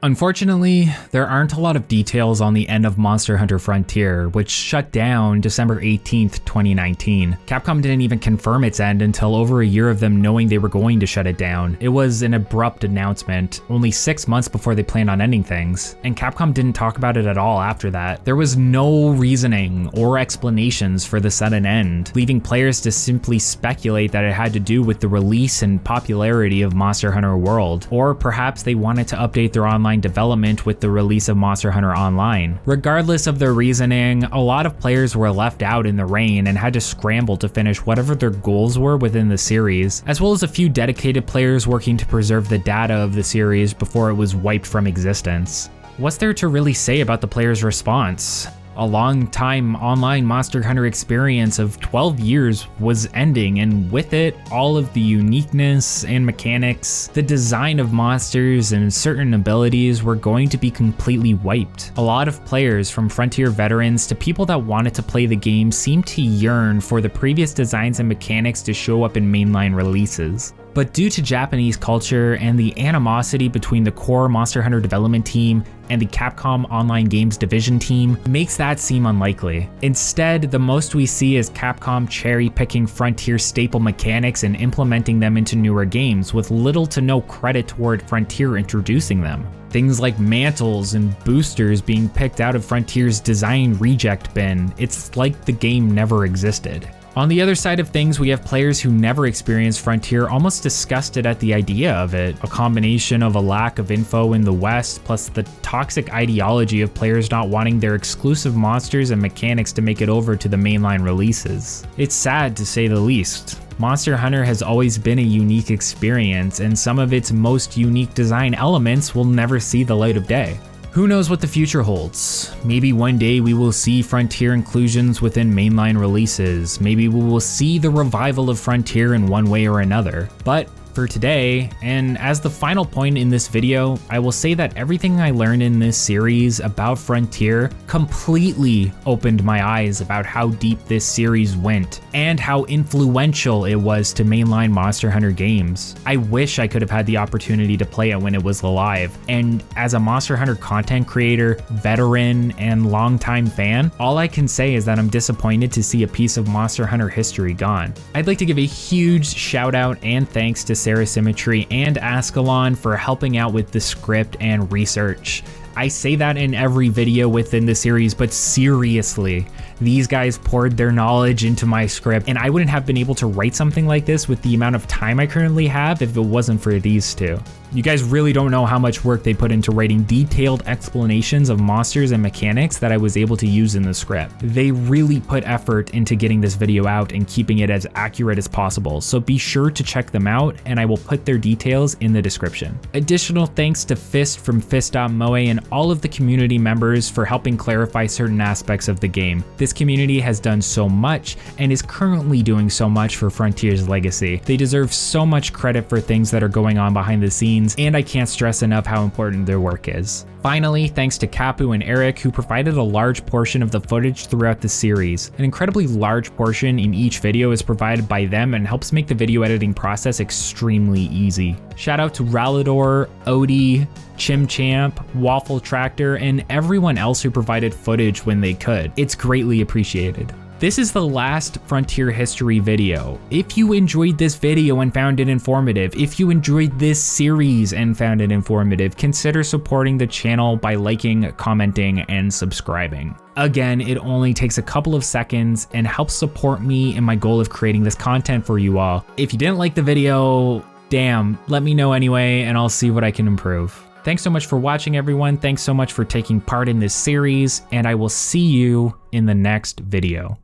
Unfortunately, there aren't a lot of details on the end of Monster Hunter Frontier, which shut down December 18th, 2019. Capcom didn't even confirm its end until over a year of them knowing they were going to shut it down. It was an abrupt announcement, only 6 months before they planned on ending things, and Capcom didn't talk about it at all after that. There was no reasoning or explanations for the sudden end, leaving players to simply speculate that it had to do with the release and popularity of Monster Hunter World, or perhaps they wanted to update their online development with the release of Monster Hunter Online. Regardless of their reasoning, a lot of players were left out in the rain and had to scramble to finish whatever their goals were within the series, as well as a few dedicated players working to preserve the data of the series before it was wiped from existence. What's there to really say about the players' response? A long-time online Monster Hunter experience of 12 years was ending, and with it, all of the uniqueness and mechanics, the design of monsters, and certain abilities were going to be completely wiped. A lot of players, from Frontier veterans to people that wanted to play the game, seemed to yearn for the previous designs and mechanics to show up in mainline releases. But due to Japanese culture and the animosity between the core Monster Hunter development team and the Capcom Online Games division team, makes that seem unlikely. Instead, the most we see is Capcom cherry-picking Frontier staple mechanics and implementing them into newer games, with little to no credit toward Frontier introducing them. Things like mantles and boosters being picked out of Frontier's design reject bin. It's like the game never existed. On the other side of things, we have players who never experienced Frontier almost disgusted at the idea of it, a combination of a lack of info in the West plus the toxic ideology of players not wanting their exclusive monsters and mechanics to make it over to the mainline releases. It's sad to say the least. Monster Hunter has always been a unique experience, and some of its most unique design elements will never see the light of day. Who knows what the future holds? Maybe one day we will see Frontier inclusions within mainline releases. Maybe we will see the revival of Frontier in one way or another. But for today, and as the final point in this video, I will say that everything I learned in this series about Frontier completely opened my eyes about how deep this series went and how influential it was to mainline Monster Hunter games. I wish I could have had the opportunity to play it when it was alive, and as a Monster Hunter content creator, veteran, and longtime fan, all I can say is that I'm disappointed to see a piece of Monster Hunter history gone. I'd like to give a huge shout out and thanks to Sarah Symmetry and Ascalon for helping out with the script and research. I say that in every video within the series, but seriously, these guys poured their knowledge into my script, and I wouldn't have been able to write something like this with the amount of time I currently have if it wasn't for these two. You guys really don't know how much work they put into writing detailed explanations of monsters and mechanics that I was able to use in the script. They really put effort into getting this video out and keeping it as accurate as possible, so be sure to check them out, and I will put their details in the description. Additional thanks to Fist from Fist.moe and all of the community members for helping clarify certain aspects of the game. This community has done so much and is currently doing so much for Frontier's legacy. They deserve so much credit for things that are going on behind the scenes, and I can't stress enough how important their work is. Finally, thanks to Kapu and Eric, who provided a large portion of the footage throughout the series. An incredibly large portion in each video is provided by them and helps make the video editing process extremely easy. Shout out to Rallador, Odie, Chimchamp, Waffle Tractor, and everyone else who provided footage when they could. It's greatly appreciated. This is the last Frontier history video. If you enjoyed this video and found it informative, if you enjoyed this series and found it informative, consider supporting the channel by liking, commenting, and subscribing. Again, it only takes a couple of seconds and helps support me in my goal of creating this content for you all. If you didn't like the video, damn, let me know anyway, and I'll see what I can improve. Thanks so much for watching, everyone. Thanks so much for taking part in this series, and I will see you in the next video.